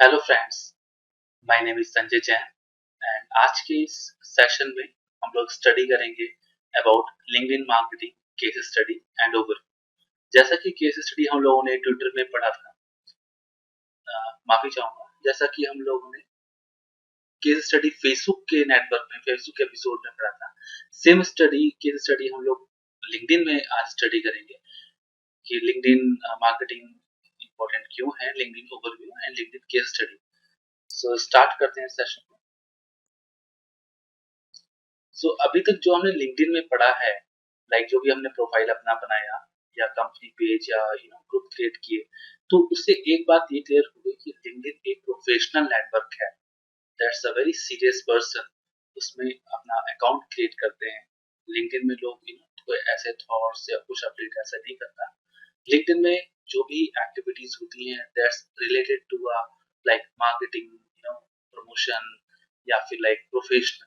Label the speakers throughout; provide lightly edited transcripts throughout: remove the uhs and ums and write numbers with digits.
Speaker 1: Hello friends, my name is Sanjay Jain and आज के इस सेशन में हम लोग स्टडी करेंगे about LinkedIn marketing case study and over. जैसा कि केस स्टडी हम लोगों ने ट्विटर में पढ़ा था, माफी चाहूंगा, जैसा कि हम लोगों ने केस स्टडी फेसबुक के नेटवर्क में फेसबुक के एपिसोड में पढ़ा था, सेम स्टडी केस स्टडी हम लोग लिंक्डइन में आज स्टडी करेंगे कि लिंक्डइन मार्केटिंग इंपॉर्टेंट क्यों है, LinkedIn overview and LinkedIn case study. So start करते हैं सेशन को। अभी तक जो हमने लिंक्डइन में पढ़ा है, लाइक जो भी हमने प्रोफाइल अपना बनाया या कंपनी पेज या ग्रुप क्रिएट किए, तो उससे एक बात ये क्लियर हो गई कि लिंक्डइन एक प्रोफेशनल नेटवर्क है। That's a very serious person उसमें अपना अकाउंट क्रिएट करते हैं। लिंक्डइन में लोग कोई ऐसे थॉट्स या कुछ अपडेट ऐसा नहीं करता। लिंक्डइन में जो भी एक्टिविटीज होती हैं that's related to like marketing, promotion या फिर like professional.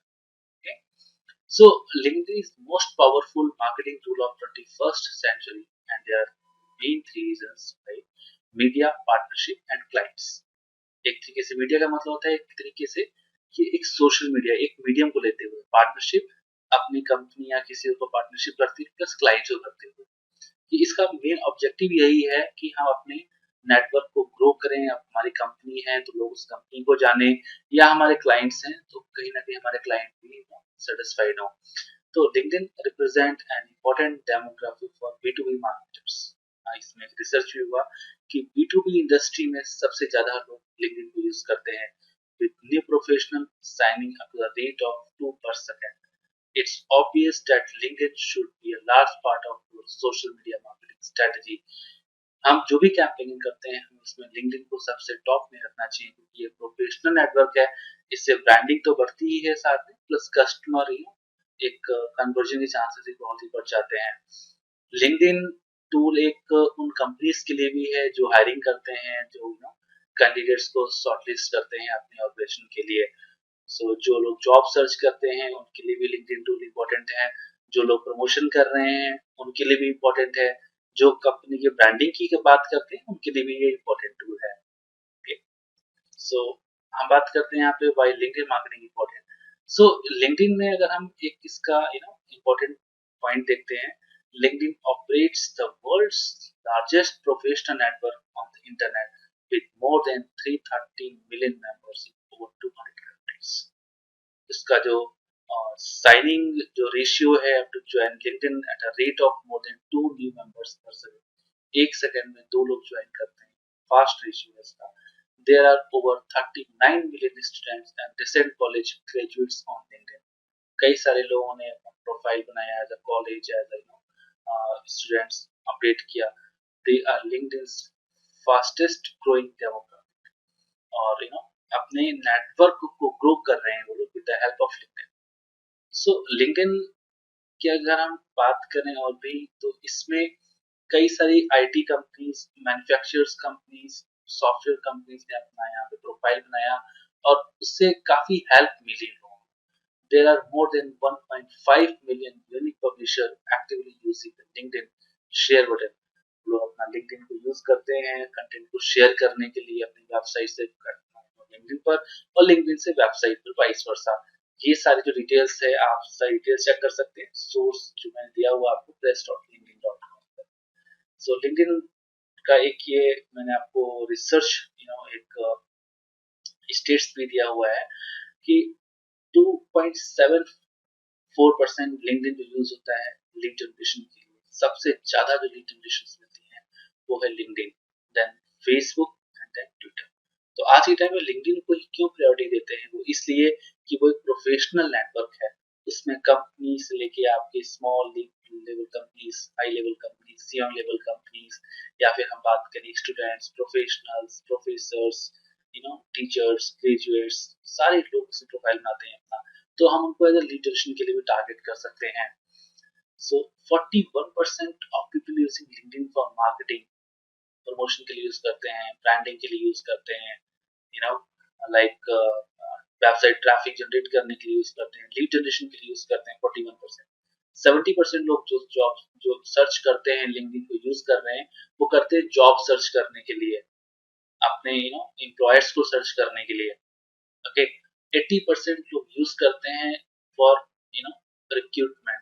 Speaker 1: So LinkedIn is most powerful marketing tool of 21st century, and there are main three reasons, right? Media, partnership and clients. एक तरीके से मीडिया का मतलब होता है एक तरीके से कि एक सोशल मीडिया, एक मीडियम को लेते हुए पार्टनरशिप, अपनी कंपनी या किसी को पार्टनरशिप करती है प्लस क्लाइंट्स को करते हुए कि इसका मेन ऑब्जेक्टिव यही है कि हम अपने नेटवर्क को ग्रो करें। अब हमारी कंपनी है तो लोग उस कंपनी को जाने, या हमारे क्लाइंट्स हैं तो कहीं ना कहीं हमारे क्लाइंट भी सेटिस्फाइड हो। तो LinkedIn represent an important demography for B2B marketers. इसमें रिसर्च भी हुआ कि B2B इंडस्ट्री में सबसे ज्यादा लोग लिंक्डइन को यूज करते हैं with new professional signing up to the rate of 2 per second। It's obvious that LinkedIn should be a large part of your social media marketing strategy। हम जो भी कैंपेनिंग करते हैं हम उसमें लिंक्डइन को सबसे टॉप में रखना चाहिए क्योंकि ये प्रोफेशनल नेटवर्क है। इससे ब्रांडिंग तो बढ़ती ही है, साथ में प्लस कस्टमर एक कन्वर्जन के चांसेस भी बहुत ही बढ़ जाते हैं। लिंक्डइन टूल एक उन कंपनीज के लिए भी है जो हायरिंग करते हैं, जो कैंडिडेट्स को शॉर्टलिस्ट करते हैं अपने ऑपरेशन के लिए। जो लोग जॉब सर्च करते हैं उनके लिए भी लिंक्डइन टूल इम्पोर्टेंट है। जो लोग प्रमोशन कर रहे हैं उनके लिए भी इम्पोर्टेंट है। जो कंपनी की ब्रांडिंग की बात करते हैं उनके लिए भी ये इम्पोर्टेंट टूल है। ओके, सो हम बात करते हैं यहाँ पे why LinkedIn marketing important. LinkedIn में अगर हम एक इसका इम्पोर्टेंट पॉइंट देखते हैं, LinkedIn operates the world's largest professional network on the internet with more than 330 million members in over 200 countries। इसका जो साइनिंग जो रेशियो है to join LinkedIn at a rate of more than 2 new members per second. एक second में 2 लोग join करते हैं, fast ratio है इसका। There are over 39 million students and recent college graduates on LinkedIn. कई सारे लोगों ने अपना प्रोफाइल बनाया as a college, as a students update किया। They are LinkedIn's fastest growing demographic, और अपने नेटवर्क को ग्रो कर रहे हैं वो लोग with the help of LinkedIn. LinkedIn की अगर हम बात करें और भी, तो इसमें कई सारी IT companies, manufacturers companies, software companies ने अपना यहाँ पे प्रोफाइल बनाया और उससे काफी हेल्प मिली लोगों को। There are more than 1.5 million unique publisher actively using LinkedIn share button. लोग अपना लिंक्डइन को यूज करते हैं कंटेंट को शेयर करने के लिए अपनी वेबसाइट से लिंक्डइन पर, और लिंक्डइन से वेबसाइट पर, वाइस वर्सा। ये सारी जो डिटेल्स है आप सारी डिटेल्स चेक कर सकते हैं, सोर्स जो मैंने दिया हुआ आपको press.linkedin.com पर। लिंक्डइन का एक ये मैंने आपको रिसर्च एक स्टेट्स भी दिया हुआ है कि 2.74% लिंक्डइन जो यूज होता है लीड जनरेशन के लिए। सबसे ज्यादा जो लीड जनरेशन मिलती है वो है LinkedIn, then Facebook and then Twitter. तो आज के टाइम में लिंक्डइन को क्यों प्रायोरिटी देते हैं, वो इसलिए कि वो एक प्रोफेशनल नेटवर्क है। इसमें कंपनी से लेके आपके small level companies, high level companies, CM level companies, या फिर हम बात करें students, professionals, professors, teachers, graduates, सारे लोग उसमें प्रोफाइल बनाते हैं अपना। तो हम उनको एज लीड जनरेशन के लिए भी टारगेट कर सकते हैं। 41% of people using LinkedIn for marketing, promotion के लिए यूज करते हैं, ब्रांडिंग के लिए यूज करते हैं, know like website traffic generate करने के लिए यूज करते हैं, लीड जनरेशन के लिए यूज करते हैं 41%। 70% लोग जो जॉब जो सर्च करते हैं लिंक्डइन को यूज कर रहे हैं वो करते हैं जॉब सर्च करने के लिए। अपने एम्प्लॉयर्स को सर्च करने के लिए। ओके, 80% लोग यूज करते हैं फॉर रिक्रूटमेंट,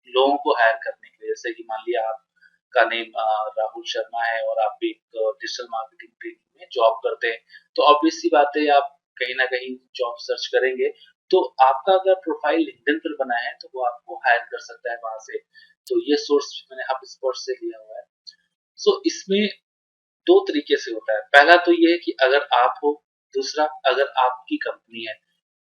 Speaker 1: लोगों को हायर करने के लिए। जैसे कि मान लिया आपका नेम राहुल शर्मा है और आप एक डिजिटल मार्केटिंग ट्रेनिंग में जॉब करते हैं, तो ऑब्वियस सी बात है आप कहीं ना कहीं जॉब सर्च करेंगे। तो आपका अगर प्रोफाइल लिंक्डइन पर बना है तो वो आपको हायर कर सकता है वहां से। तो ये सोर्स मैंने HubSpot से लिया हुआ है। सो इसमें दो तरीके से होता है। पहला तो ये है कि अगर आप हो, दूसरा अगर आपकी कंपनी है।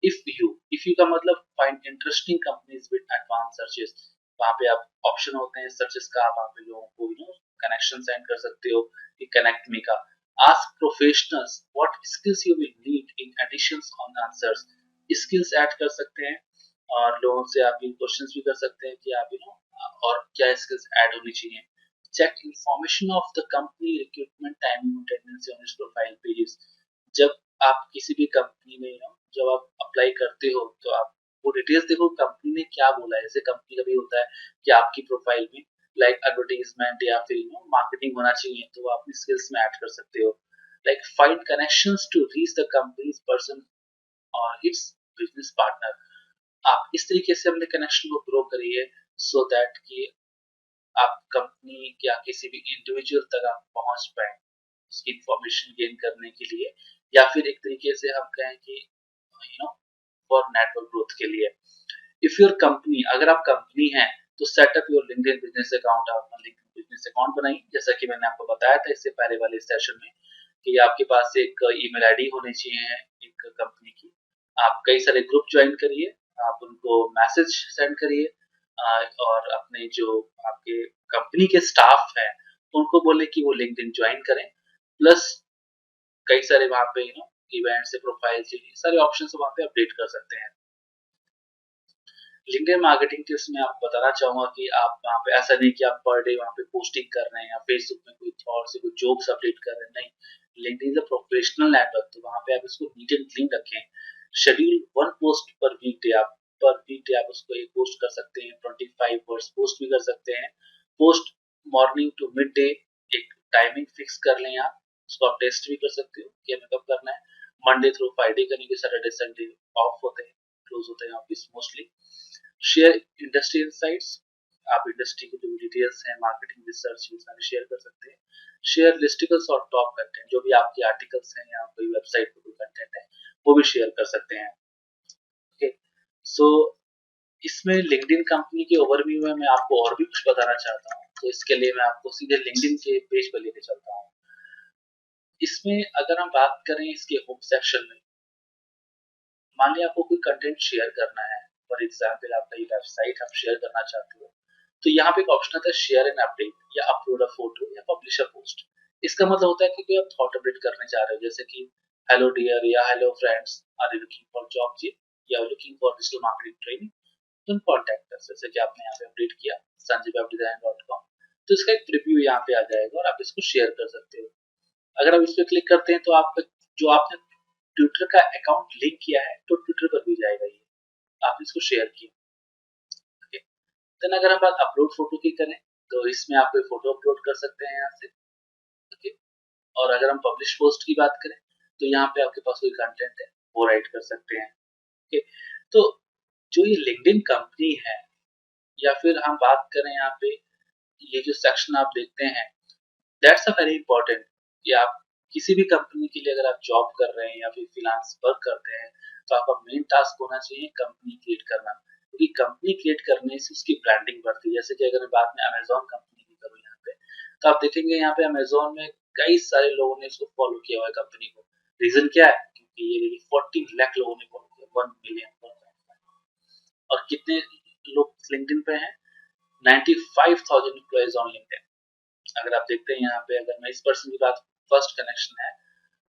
Speaker 1: इफ यू का मतलब find interesting companies with advance searches. वहां पे आप ऑप्शन होते हैं सर्चेस का, आप वहां पे लोगों को कनेक्शन सेंड कर सकते हो कि कनेक्ट मी का। Ask professionals what skills you will need in additions on answers. Skills add कर सकते हैं और लोगों से आप ये क्वेश्चंस भी कर सकते हैं कि आप और क्या स्किल्स ऐड होनी चाहिए। check information of the company recruitment timing and tendency on its profile pages। जब आप किसी भी कंपनी में जब आप अप्लाई करते हो तो आप वो डिटेल्स देखो कंपनी ने क्या बोला है। जैसे कंपनी का भी होता है कि आपकी प्रोफाइल में लाइक एडवर्टाइजमेंट या फिर मार्केटिंग होना चाहिए, तो वो अपनी स्किल्स में ऐड कर सकते हो। Like find connections to reach the companies person और इट्स बिजनेस पार्टनर। आप इस तरीके से अपने कनेक्शन को ग्रो करिए सो दैट कि आप कंपनी या किसी भी इंडिविजुअल तक आप पहुंच पाए उसकी इंफॉर्मेशन गेन करने के लिए, या फिर एक तरीके से हम कहें कि फॉर नेटवर्क ग्रोथ के लिए। इफ योर कंपनी, अगर आप कंपनी हैं तो setup your LinkedIn business account. आप अपना लिंक्डइन बिजनेस अकाउंट बनाइए, जैसा कि मैंने आपको बताया था इससे पहले वाले सेशन में कि आपके पास एक ईमेल आईडी होनी चाहिए एक कंपनी की। आप कई सारे ग्रुप ज्वाइन करिए, आप उनको मैसेज सेंड करिए और अपने जो आपके कंपनी के स्टाफ हैं उनको बोले कि वो लिंक्डइन ज्वाइन करें। प्लस कई सारे वहां पे इवेंट से प्रोफाइल से सारे ऑप्शन वहां पे अपडेट कर सकते हैं। लिंक्डइन मार्केटिंग टिप्स में आपको बताना चाहूंगा कि आप वहां पे ऐसा नहीं कि आप पर डे वहां पे पोस्टिंग कर रहे हैं या फेसबुक में कोई थॉट से कोई जोक्स अपडेट कर रहे हैं, नहीं। LinkedIn is a professional network, तो वहां पे आप इसको नीट एंड क्लीन रखें। Schedule one post per week day. आप पर वीक डे आप उसको एक पोस्ट कर सकते हैं, 25 वर्ड्स पोस्ट भी कर सकते हैं। Post morning to midday, एक टाइमिंग फिक्स कर लें आप, उसको आप टेस्ट भी कर सकते हो कि हमें कब करना है। मंडे थ्रू फ्राइडे करने के, सैटरडे संडे ऑफ होते हैं, क्लोज होते हैं office mostly. Share industry insights, आप इंडस्ट्री की जो भी डिटेल्स हैं, मार्केटिंग रिसर्च, ये सारे शेयर कर सकते हैं। शेयर लिस्टिकल्स और टॉप कंटेंट, जो भी आपके आर्टिकल्स हैं या कोई वेबसाइट पर कोई कंटेंट है वो भी शेयर कर सकते हैं। ओके, सो इसमें लिंक्डइन कंपनी के ओवरव्यू में मैं आपको और भी कुछ बताना चाहता हूँ, तो इसके लिए मैं आपको सीधे लिंक्डइन के पेज पर लेके चलता हूँ। इसमें अगर हम बात करें इसके होम सेक्शन में, मान लिया आपको कोई कंटेंट शेयर करना है, फॉर एग्जाम्पल आपका ये वेबसाइट आप शेयर करना चाहते हो, तो यहाँ पे एक ऑप्शन आता है शेयर एन अपडेट या अपलोड अ फोटो या पब्लिश अ पोस्ट। इसका मतलब होता है कि कोई आप थॉट अपडेट करने जा रहे हो, जैसे कि हेलो डियर या hello friends, are you looking for job जी, या looking for digital marketing training, तुम कॉन्टैक्ट कर। जैसे कि आपने यहाँ पे अपडेट किया sanjaybabudesign.com, तो इसका एक प्रीव्यू यहाँ पे आ जाएगा और आप इसको शेयर कर सकते हो। अगर आप इस पे क्लिक करते हैं तो आप जो आपने ट्विटर का अकाउंट लिंक किया है तो ट्विटर पर भी जाएगा ये, आपने इसको शेयर किया। ओके, देन अगर हम बात अपलोड फोटो की करें तो इसमें आप कोई फोटो अपलोड कर सकते हैं यहाँ से। ओके, और अगर हम पब्लिश पोस्ट की बात करें तो यहाँ पे आपके पास कोई कंटेंट है वो राइट कर सकते हैं। ओके, तो जो ये लिंक्डइन कंपनी है, या फिर हम बात करें यहाँ पे ये जो सेक्शन आप देखते हैं, दैट्स अ वेरी इंपॉर्टेंट कि आप किसी भी कंपनी के लिए अगर आप जॉब कर रहे हैं या फिर फ्रीलांस वर्क करते हैं तो आपका मेन टास्क होना चाहिए कंपनी क्रिएट करना, क्योंकि कंपनी क्रिएट करने से उसकी ब्रांडिंग बढ़ती है। जैसे कि अगर मैं बात में अमेजोन कंपनी की करूँ यहाँ पे, तो आप देखेंगे यहाँ पे अमेजोन में कई सारे लोगों ने इसको फॉलो किया हुआ है कंपनी को। रीजन क्या है? क्योंकि ये 14 लाख लोगों ने फॉलो किया, 1 मिलियन। और कितने लोग लिंक्डइन पे हैं? 95,000 एम्प्लॉइज ऑन लिंक्डइन। अगर आप देखते हैं यहाँ पे, अगर मैं इस पर्सन की बात, फर्स्ट कनेक्शन है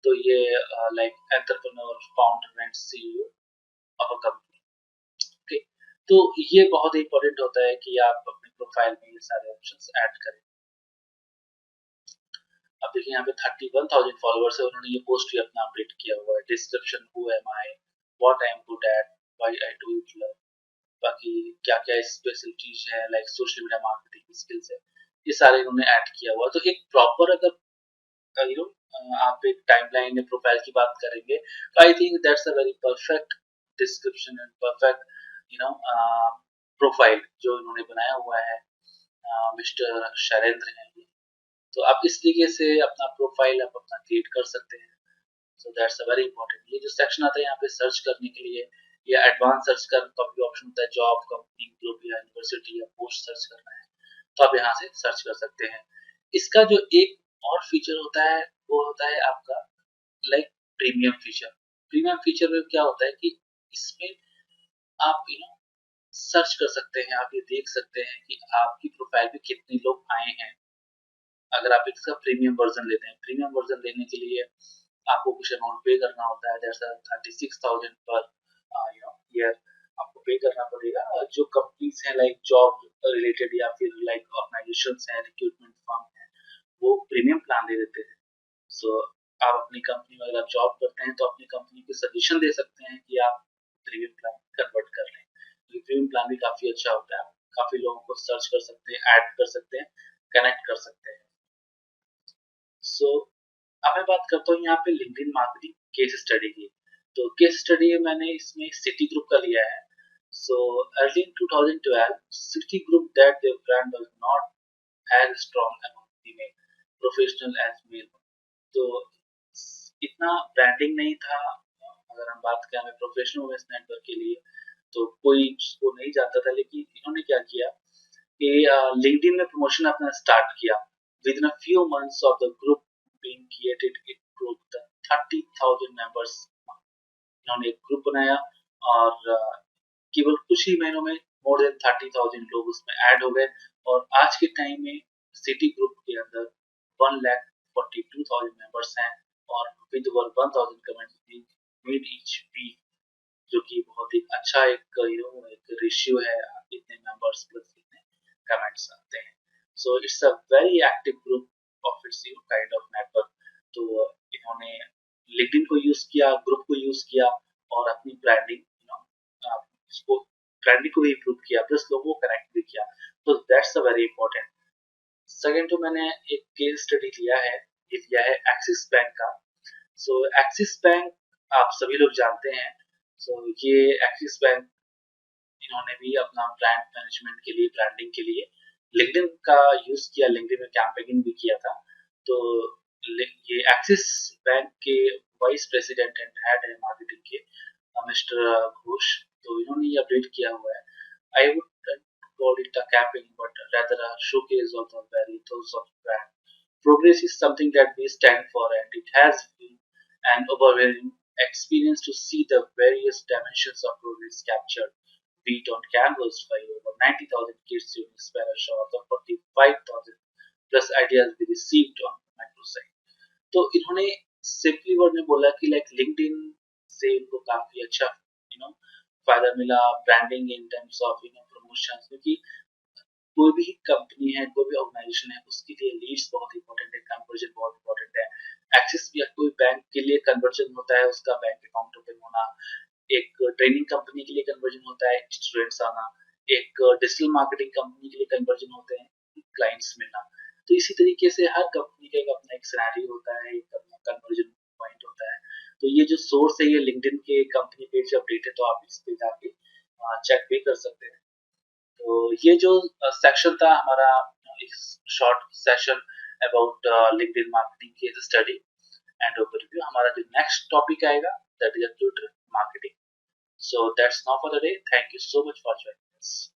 Speaker 1: तो ये like entrepreneur, founder and CEO of a company. Okay, तो ये बहुत ही इंपॉर्टेंट होता है कि आप अपने प्रोफाइल में ये सारे ऑप्शंस ऐड करें। अब देखिए यहाँ पे 31,000 फॉलोअर्स है, उन्होंने ये पोस्ट भी अपना अपडेट किया हुआ है। Description, who am I, what I am good at, why I do it love, बाकी क्या क्या स्पेशल चीज है, like social media marketing skills है, ये सारे इन्होंने ऐड किया हुआ है। तो एक प्रॉपर अगर आप एक टाइमलाइन या प्रोफाइल की बात करेंगे, तो I think that's a very perfect description and perfect you know profile जो इन्होंने बनाया हुआ है, मिस्टर शैलेंद्र हैं ये। तो आप इस तरीके से अपना प्रोफाइल आप अपना क्रिएट कर सकते हैं। So that's a very important. ये जो सेक्शन आता है यहाँ पे सर्च करने के लिए या एडवांस सर्च करने का भी ऑप्शन होता है, जॉब, कंपनी, ग्रुप या यूनिवर्सिटी या पोस्ट सर्च करना है तो आप यहाँ से सर्च कर सकते हैं। इसका जो एक और फीचर होता है वो होता है आपका like premium feature. Premium feature में क्या होता है कि इसमें आप सर्च कर सकते हैं, आप ये देख सकते हैं कि आपकी प्रोफाइल पे कितने लोग आए हैं। अगर आप इसका प्रीमियम वर्जन लेते हैं, प्रीमियम वर्जन लेने के लिए आपको कुछ अमाउंट पे करना होता है, जैसा 36,000 पर ईयर आपको पे करना पड़ेगा। और जो कंपनीज हैं लाइक जॉब रिलेटेड या फिर लाइक ऑर्गेनाइजेशन हैं, रिक्रूटमेंट फर्म है, वो प्रीमियम प्लान दे देते हैं। सो आप अपनी कंपनी में अगर आप जॉब करते हैं तो अपनी कंपनी को सजेशन दे सकते हैं कि आप प्रीमियम प्लान कन्वर्ट कर लें। ये प्रीमियम प्लान भी काफी अच्छा होता है, काफी लोगों को सर्च कर सकते हैं, ऐड कर सकते हैं, कनेक्ट कर सकते हैं। सो अब मैं बात करता हूँ यहाँ पे लिंक्डइन मार्केटिंग केस स्टडी की। तो केस स्टडी मैंने इसमें सिटी ग्रुप का लिया है। So early in 2012 city group that their brand was not as strong among female professional as male. तो इतना ब्रांडिंग नहीं था। अगर हम बात करें प्रोफेशनल वुमेन्स नेटवर्क के लिए तो कोई इसको नहीं जानता था, लेकिन इन्होंने क्या किया कि लिंक्डइन में प्रमोशन अपना स्टार्ट किया। With in a few months of the group being created it grow the 30,000 members. इन्होंने एक ग्रुप बनाया और केवल कुछ ही महीनों में मोर देन 30,000 लोग उसमें ऐड हो गए। और आज के टाइम में सिटी ग्रुप के अंदर 1,42,000 मेंबर्स हैं और with over 1,000 comments being made each week, जो कि बहुत ही अच्छा एक रेशियो है। इतने मेंबर्स प्लस इतने कमेंट्स आते हैं। So it's a very active group of its kind of network. तो इन्होंने लिंक्डइन को यूज किया, ग्रुप को यूज किया और अपनी ब्रांडिंग इसको ब्रांडिंग को भी इम्प्रूव किया, प्लस लोगों को कनेक्ट भी किया। तो that's a very important. Second तो मैंने एक केस स्टडी लिया है, ये लिया है एक्सिस बैंक का। सो एक्सिस बैंक आप सभी लोग जानते हैं। सो ये एक्सिस बैंक इन्होंने भी अपना ब्रांड मैनेजमेंट के लिए, ब्रांडिंग के लिए लिंक्डइन का यूज किया, लिंक्डइन में कैंपेनिंग भी किया था। तो ये एक्सिस बैंक के वाइस प्रेसिडेंट एंड हेड है मार्केटिंग के, मिस्टर घोष। तो इन्होंने ये अपडेट किया हुआ है। I would call it a campaign, but rather a showcase of the very ethos of the brand. Progress is something that we stand for, and it has been an overwhelming experience to see the various dimensions of progress captured, be it on canvas by over 90,000 kids during Spanish or the 45,000 plus ideas we received on the microsite. तो इन्होंने simply word में बोला कि like LinkedIn से इनको काफी अच्छा फायदा मिला, branding in terms of promotion, क्योंकि कोई भी कंपनी है, कोई भी ऑर्गेनाइजेशन है, उसके लिए लीड्स बहुत इंपॉर्टेंट है, कन्वर्जन बहुत इंपॉर्टेंट है। एक्सिस या कोई बैंक के लिए कन्वर्जन होता है, उसका बैंक अकाउंट ओपन होना। एक ट्रेनिंग कंपनी के लिए कन्वर्जन होता है, स्टूडेंट्स आना। एक डिजिटल मार्केटिंग कंपनी के लिए कन्वर्जन होते हैं, क्लाइंट्स मिलना। तो इसी तरीके से हर कंपनी का एक अपना एक सिनेरियो होता है, एक अपना कन्वर्जन पॉइंट होता है। तो ये जो सोर्स है ये लिंक्डइन के कंपनी पेज अपडेट है, तो आप इस पे जाके चेक भी कर सकते हैं। तो ये जो सेक्शन था हमारा, short session about LinkedIn marketing case study and overview. हमारा जो नेक्स्ट टॉपिक आएगा that is Twitter marketing. So that's now for the day. Thank you so much for joining us.